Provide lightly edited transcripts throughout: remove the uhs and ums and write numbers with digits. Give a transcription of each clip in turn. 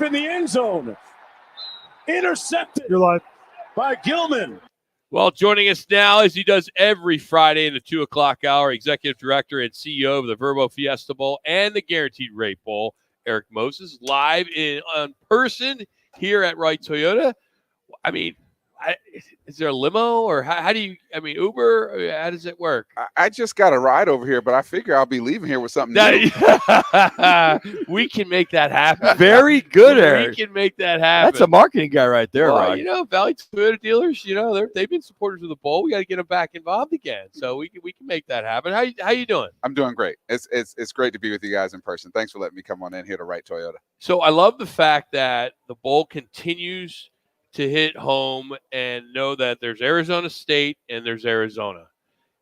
in the end zone. Intercepted by Gilman. Well, joining us now, as he does every Friday in the 2 o'clock hour, Executive Director and CEO of the Verbo Fiesta Bowl and the Guaranteed Rate Bowl, Erik Moses, live in person here at Wright Toyota. I mean, is there a limo or how do you, Uber? How does it work? I just got a ride over here, but I figure I'll be leaving here with something new. We can make that happen. Very good, Erik. We can make that happen. That's a marketing guy right there, well, Rock. Valley Toyota dealers, they've been supporters of the bowl. We got to get them back involved again. So we can make that happen. How you doing? I'm doing great. It's great to be with you guys in person. Thanks for letting me come on in here to Wright Toyota. So I love the fact that the bowl continues to hit home and know that there's Arizona State and there's Arizona.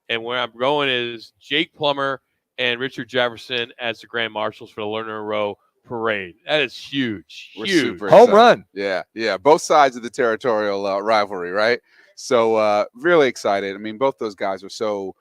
And where I'm going is Jake Plummer and Richard Jefferson as the Grand Marshals for the Lerner Row Parade. That is huge. We're huge. super Home excited. run. Yeah. Both sides of the territorial rivalry, right? So really excited. I mean, both those guys are so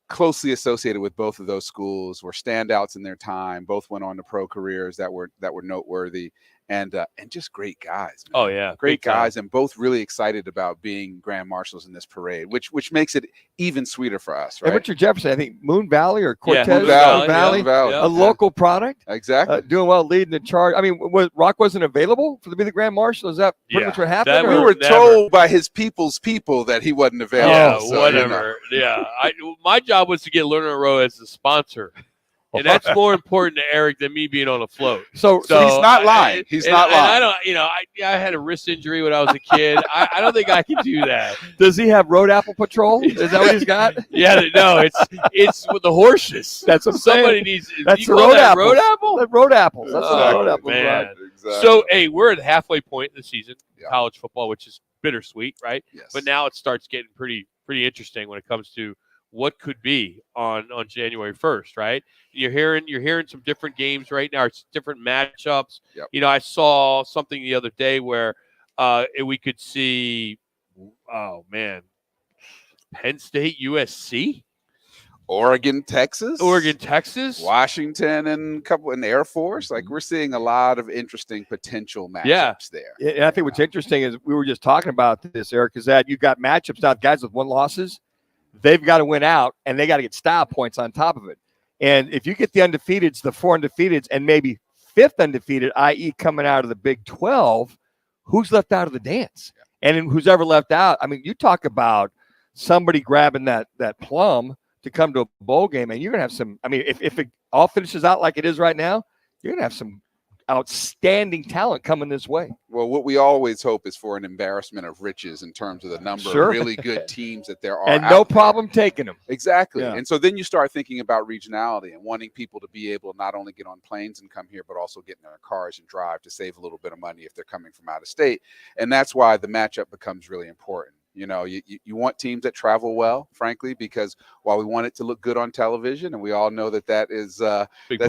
closely associated with both of those schools, were standouts in their time. Both went on to pro careers that were noteworthy. And just great guys. Man. Oh, yeah. Great guys, and both really excited about being Grand Marshals in this parade, which makes it even sweeter for us, right? And Richard Jefferson, I think Moon Valley or Cortez Moon Valley, a local product. Exactly. Doing well, leading the charge. I mean, Rock wasn't available to be the Grand Marshal? Is that pretty much what happened? We were told by his people's people that he wasn't available. Yeah, so, whatever. Yeah. My job was to get Lerner Row as the sponsor. And that's more important to Erik than me being on a float. So he's not lying. He's not lying. I had a wrist injury when I was a kid. I don't think I can do that. Does he have Road Apple Patrol? Is that what he's got? Yeah, no, it's with the horses. That's what somebody needs. That's the Road Apples. Road Apple. The Road Apples. That's Oh, the Road Apples. man. Right? Exactly. So hey, we're at the halfway point in the season, Yeah. college football, which is bittersweet, right? Yes. But now it starts getting pretty interesting when it comes to what could be on January 1st, right? You're hearing some different games right now. It's different matchups. Yep. I saw something the other day where we could see, oh man, Penn State, USC, Oregon, Texas, Washington, and Air Force. Like, we're seeing a lot of interesting potential matchups there. Yeah, I think what's interesting is we were just talking about this, Erik, is that you've got matchups now, guys with 1 losses. They've got to win out, and they got to get style points on top of it. And if you get the undefeateds, the 4 undefeateds, and maybe 5th undefeated, i.e. coming out of the Big 12, who's left out of the dance? And who's ever left out, I mean, you talk about somebody grabbing that plum to come to a bowl game, and you're going to have some – I mean, if it all finishes out like it is right now, you're going to have some outstanding talent coming this way. Well, what we always hope is for an embarrassment of riches in terms of the number of really good teams that there are. And no problem taking them. Exactly. Yeah. And so then you start thinking about regionality and wanting people to be able to not only get on planes and come here, but also get in their cars and drive to save a little bit of money if they're coming from out of state. And that's why the matchup becomes really important. You want teams that travel well, frankly, because while we want it to look good on television, and we all know that is biggest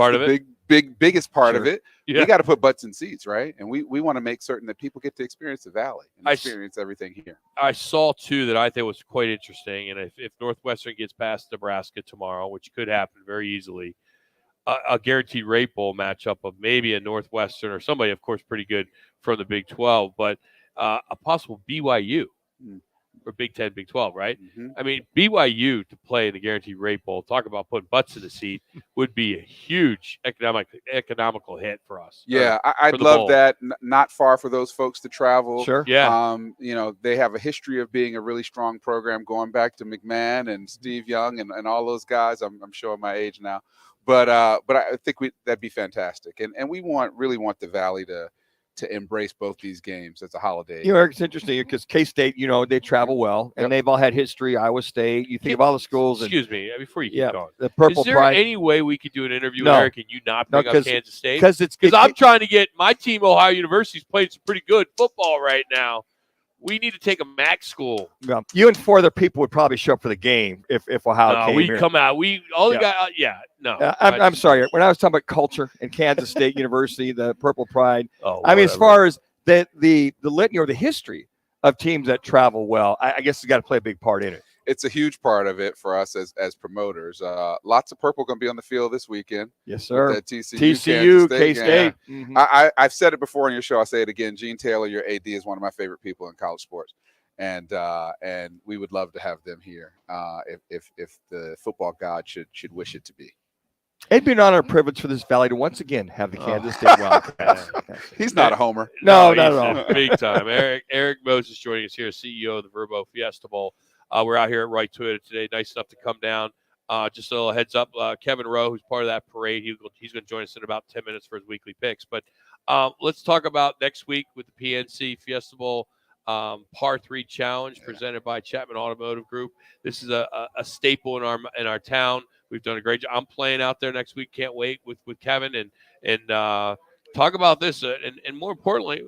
part of it, we got to put butts in seats, right? And we want to make certain that people get to experience the Valley and experience everything here. I saw too that I think was quite interesting, and if Northwestern gets past Nebraska tomorrow, which could happen very easily, a guaranteed rate bowl matchup of maybe a Northwestern or somebody, of course, pretty good from the Big 12, but a possible BYU. Or Big 10, Big 12, right? Mm-hmm. I mean, BYU to play in the Guaranteed Rate Bowl, talk about putting butts in the seat, would be a huge economical hit for us. Yeah, I'd love that. Not far for those folks to travel. Sure. Yeah. They have a history of being a really strong program going back to McMahon and Steve Young and all those guys. I'm showing my age now. But I think that'd be fantastic. And we really want the Valley to embrace both these games as a holiday. Erik, it's interesting because K-State, they travel well, and they've all had history. Iowa State, you think of all the schools. Excuse me, before you keep going. The Purple Is there Pride. any way we could do an interview with Erik and you not bring up Kansas State? Because I'm trying to get my team, Ohio University's playing some pretty good football right now. We need to take a MAC school. Well, you and 4 other people would probably show up for the game if Ohio came here. Come out. I'm sorry. When I was talking about culture and Kansas State University, the Purple Pride, as far as the litany or the history of teams that travel well, I guess it's got to play a big part in it. it's a huge part of it for us as promoters. Lots of purple going to be on the field this weekend. Yes, sir. That TCU, K-State. Mm-hmm. I've said it before on your show. I'll say it again. Gene Taylor, your AD, is one of my favorite people in college sports. And we would love to have them here if the football god should wish it to be. It'd be an honor and privilege for this valley to once again have the Kansas State Wildcats. He's not a homer. No, not at all. Big time. Erik Moses joining us here, CEO of the Verbo Fiesta Bowl. We're out here at Right Toyota today. Nice enough to come down. Just a little heads up, Kevin Rowe, who's part of that parade, he's going to join us in about 10 minutes for his weekly picks. But let's talk about next week with the PNC Fiesta Bowl Par 3 Challenge presented by Chapman Automotive Group. This is a staple in our town. We've done a great job. I'm playing out there next week. Can't wait with Kevin and talk about this. And more importantly,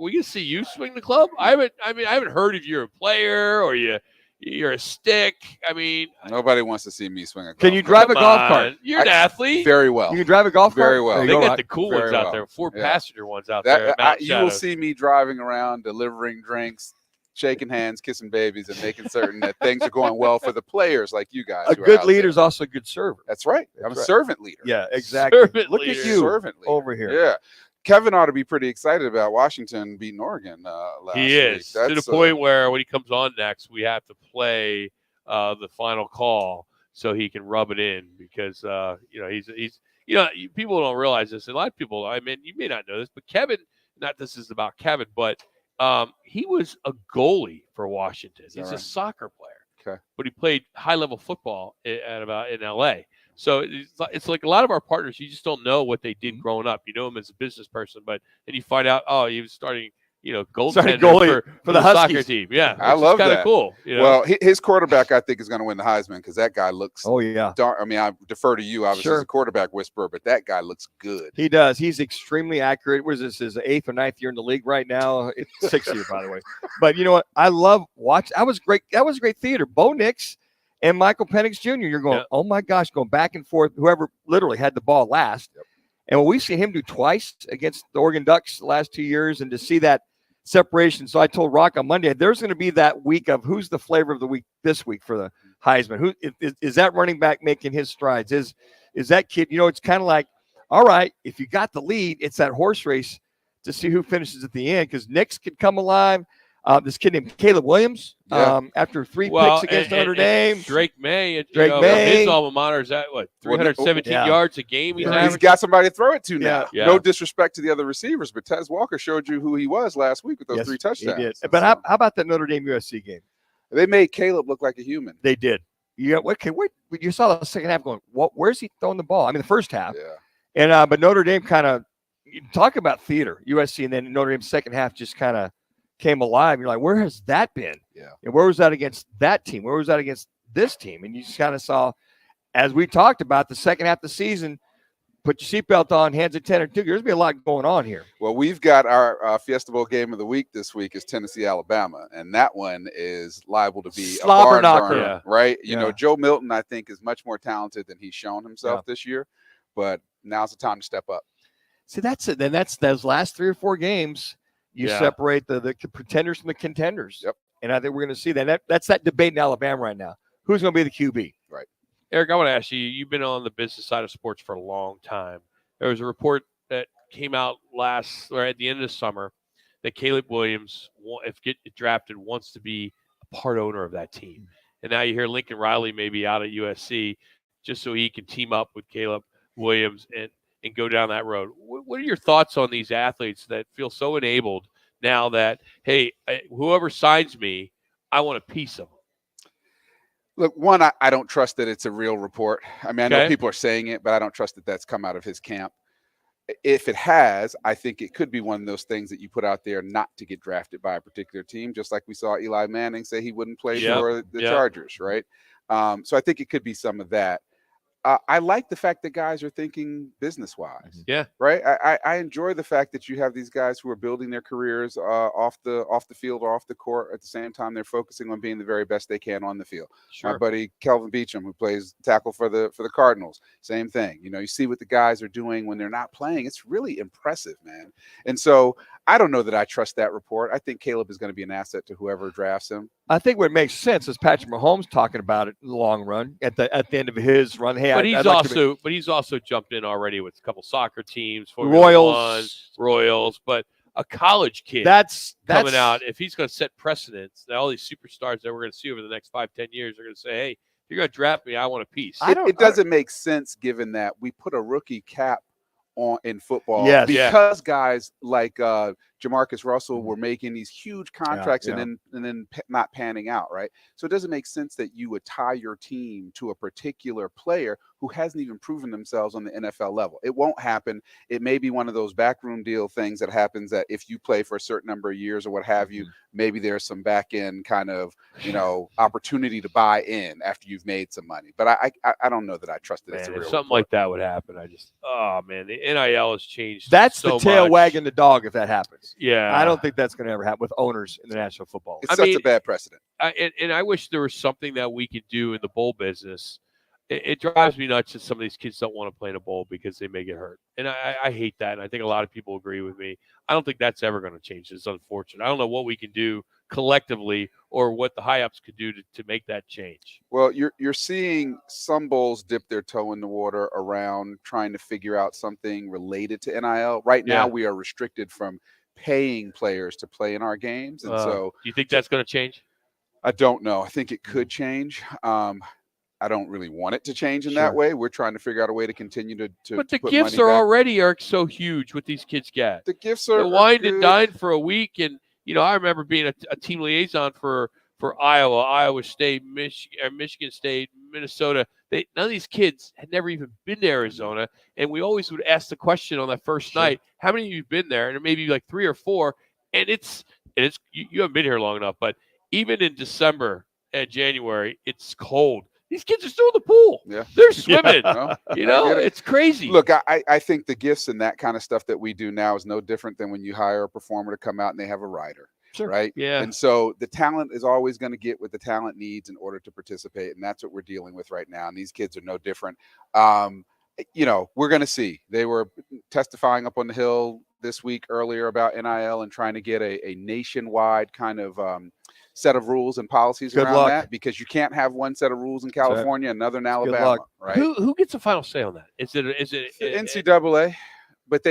we can see you swing the club. I haven't heard if you're a player or you're a stick. I mean, nobody wants to see me swing a golf Can you drive a golf cart? You're an athlete. Very well. You can drive a golf cart? Very well. They got the cool ones out there, 4-passenger ones out there. You will see me driving around, delivering drinks, shaking hands, kissing babies, and making certain that things are going well for the players like you guys. A good leader is also a good server. That's right. I'm a servant leader. Yeah, exactly. Look at you servant leader. over here. Yeah. Kevin ought to be pretty excited about Washington beating Oregon last week. He is. To the point where when he comes on next, we have to play the final call so he can rub it in because, he's people don't realize this. A lot of people, I mean, you may not know this, but Kevin, not this is about Kevin, but he was a goalie for Washington. He's a soccer player, but he played high-level football in L.A. So it's like a lot of our partners, you just don't know what they did growing up. You know him as a business person, but then you find out, he was starting, goaltender for the Huskies. soccer team. Yeah, I love that. Kind of cool. Well, his quarterback, I think, is going to win the Heisman because that guy looks. Oh yeah. I mean, I defer to you, obviously, as a quarterback whisperer, but that guy looks good. He does. He's extremely accurate. What is this? His 8th or 9th year in the league right now. It's 6th year, by the way. But you know what? I love watching. That was great. That was great theater. Bo Nix and Michael Penix Jr. You're going, oh my gosh, going back and forth. Whoever literally had the ball last. Yep. And when we see him do twice against the Oregon Ducks the last 2 years, and to see that separation. So I told Rock on Monday, there's going to be that week of who's the flavor of the week this week for the Heisman. Who is that running back making his strides? Is that kid? It's kind of like, all right, if you got the lead, it's that horse race to see who finishes at the end because Nix could come alive. This kid named Caleb Williams, after 3 picks against Notre Dame. Drake May, his alma mater is at 317 yards a game. He's got somebody to throw it to now. Yeah. No disrespect to the other receivers, but Tez Walker showed you who he was last week with those 3 touchdowns. He did. But how about that Notre Dame USC game? They made Caleb look like a human. They did. You saw the second half going, where's he throwing the ball? I mean, the first half. Yeah. And but Notre Dame kind of talk about theater, USC, and then Notre Dame's second half just kind of came alive. You're like, where has that been? Yeah. And where was that against that team? Where was that against this team? And you just kind of saw, as we talked about, the second half of the season, put your seatbelt on, hands at 10 or 2. There's going to be a lot going on here. Well, we've got our Fiesta Bowl game of the week this week is Tennessee, Alabama. And that one is liable to be slobber knocker, right? You know, Joe Milton, I think, is much more talented than he's shown himself this year. But now's the time to step up. See, that's it. Then that's those last 3 or 4 games. You separate the pretenders from the contenders. Yep. And I think we're going to see that. That's that debate in Alabama right now. Who's going to be the QB? Right. Erik, I want to ask you, you've been on the business side of sports for a long time. There was a report that came out at the end of the summer that Caleb Williams, if get drafted, wants to be a part owner of that team. And now you hear Lincoln Riley may be out at USC just so he can team up with Caleb Williams and go down that road. What are your thoughts on these athletes that feel so enabled now that, hey, whoever signs me, I want a piece of them? Look, one, I don't trust that it's a real report. I mean, I know people are saying it, but I don't trust that that's come out of his camp. If it has, I think it could be one of those things that you put out there not to get drafted by a particular team, just like we saw Eli Manning say he wouldn't play for the Chargers, right? So I think it could be some of that. I like the fact that guys are thinking business-wise. Yeah. Right. I enjoy the fact that you have these guys who are building their careers off the field or off the court. At the same time, they're focusing on being the very best they can on the field. Sure. My buddy Kelvin Beachum, who plays tackle for the Cardinals, same thing. You see what the guys are doing when they're not playing. It's really impressive, man. And so I don't know that I trust that report. I think Caleb is going to be an asset to whoever drafts him. I think what makes sense is Patrick Mahomes talking about it in the long run at the end of his run. Hey, but he's also jumped in already with a couple soccer teams, Royals, but a college kid that's coming out. If he's going to set precedents, all these superstars that we're going to see over the next 5-10 years are going to say, "Hey, if you're going to draft me, I want a piece." It doesn't make sense given that we put a rookie cap on in football because guys like Jamarcus Russell were making these huge contracts and then not panning out, right? So it doesn't make sense that you would tie your team to a particular player who hasn't even proven themselves on the NFL level. It won't happen. It may be one of those backroom deal things that happens that if you play for a certain number of years or what have you, maybe there's some back end kind of, opportunity to buy in after you've made some money. But I don't know that I trust it. If something like that would happen, the NIL has changed. That's so the tail much. wagging the dog if that happens. Yeah. I don't think that's going to ever happen with owners in the National Football League. It sets a bad precedent. And I wish there was something that we could do in the bowl business. It drives me nuts that some of these kids don't want to play in a bowl because they may get hurt. And I hate that. And I think a lot of people agree with me. I don't think that's ever going to change. It's unfortunate. I don't know what we can do collectively or what the high-ups could do to make that change. Well, you're seeing some bowls dip their toe in the water around trying to figure out something related to NIL. Right now, we are restricted from paying players to play in our games. And so do you think that's going to change? I don't know. I think it could change. I don't really want it to change in that way. We're trying to figure out a way to continue to But the gifts are already, Eric, so huge what these kids get. The gifts are wined and dined for a week. And, I remember being a team liaison for Iowa, Iowa State, Michigan State, Minnesota. None of these kids had never even been to Arizona. And we always would ask the question on that first night, how many of you have been there? And it may be like 3 or 4. And it's you haven't been here long enough. But even in December and January, it's cold. These kids are still in the pool. Yeah. They're swimming. It's crazy. Look, I think the gifts and that kind of stuff that we do now is no different than when you hire a performer to come out and they have a rider. Sure. Right. Yeah. And so the talent is always going to get what the talent needs in order to participate. And that's what we're dealing with right now. And these kids are no different. We're going to see. They were testifying up on the Hill this week earlier about NIL and trying to get a nationwide kind of set of rules and policies around that, because you can't have one set of rules in California, another in Alabama, right? Who gets a final say on that? Is it NCAA? But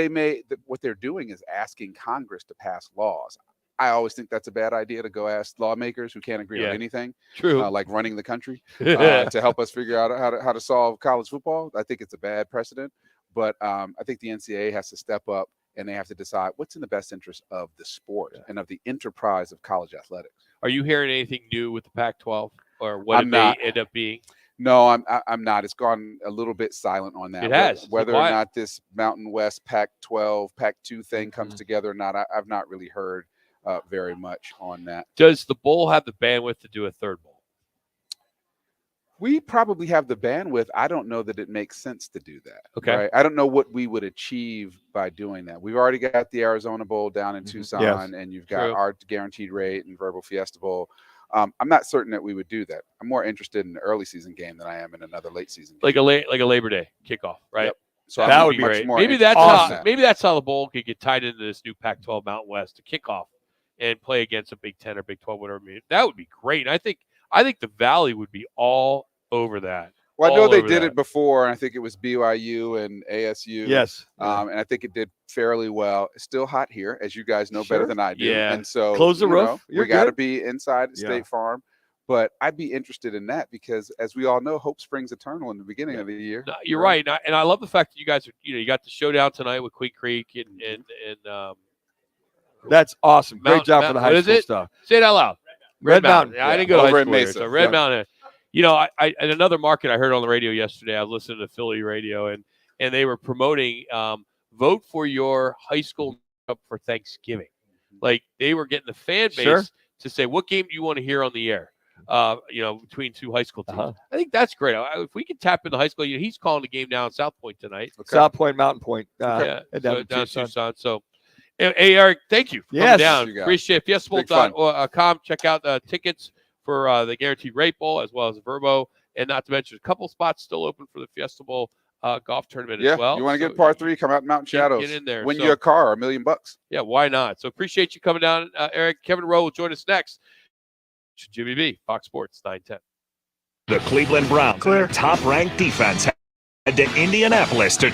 what they're doing is asking Congress to pass laws. I always think that's a bad idea to go ask lawmakers who can't agree on anything. True. Like running the country to help us figure out how to solve college football. I think it's a bad precedent. But I think the NCAA has to step up and they have to decide what's in the best interest of the sport and of the enterprise of college athletics. Are you hearing anything new with the Pac-12 or what it may end up being? No, I'm not. It's gone a little bit silent on that. It has. Whether or not this Mountain West Pac-12, Pac-2 thing comes together or not, I've not really heard very much on that. Does the bowl have the bandwidth to do a third bowl? We probably have the bandwidth. I don't know that it makes sense to do that. Okay. Right? I don't know what we would achieve by doing that. We've already got the Arizona Bowl down in Tucson, and you've got our guaranteed rate and Verbal Fiesta Bowl. I'm not certain that we would do that. I'm more interested in an early season game than I am in another late season game. Like a Labor Day kickoff, right? Yep. So that would be great. Maybe that's how the bowl could get tied into this new Pac-12 Mountain West to kickoff and play against a Big 10 or Big 12, whatever. That would be great. And I think the Valley would be all over that. Well, I know they did it before, and I think it was BYU and ASU. Yes. And I think it did fairly well. It's still hot here, as you guys know better than I do. Yeah. And so close the roof. We got to be inside State Farm. But I'd be interested in that because, as we all know, hope springs eternal in the beginning of the year. No, you're right. And I love the fact that you guys are, you got the showdown tonight with Queen Creek and that's awesome. Great job for the high school stuff. Say it out loud. Red Mountain. Yeah. I didn't go to high school Mesa. So Red Mountain. I in another market I heard on the radio yesterday. I was listening to Philly radio, and they were promoting vote for your high school for Thanksgiving. Like they were getting the fan base to say, what game do you want to hear on the air? Between two high school teams. I think that's great. If we could tap into high school, he's calling the game down in South Point tonight. Okay. South Point, Mountain Point. Down in Tucson. So, hey, Eric, thank you for coming down. Appreciate it. Fiestabowl.com. Check out the tickets for the Guaranteed Rate Bowl as well as the Verbo. And not to mention, a couple spots still open for the Fiesta Bowl golf tournament Yeah, as well. you want to So get par 3, come out in Mountain Shadows. Get in there. Win So, you a car, $1 million. Yeah, why not? So appreciate you coming down, Eric. Kevin Rowe will join us next. Jimmy B, Fox Sports 910. The Cleveland Browns, top-ranked defense, head to Indianapolis to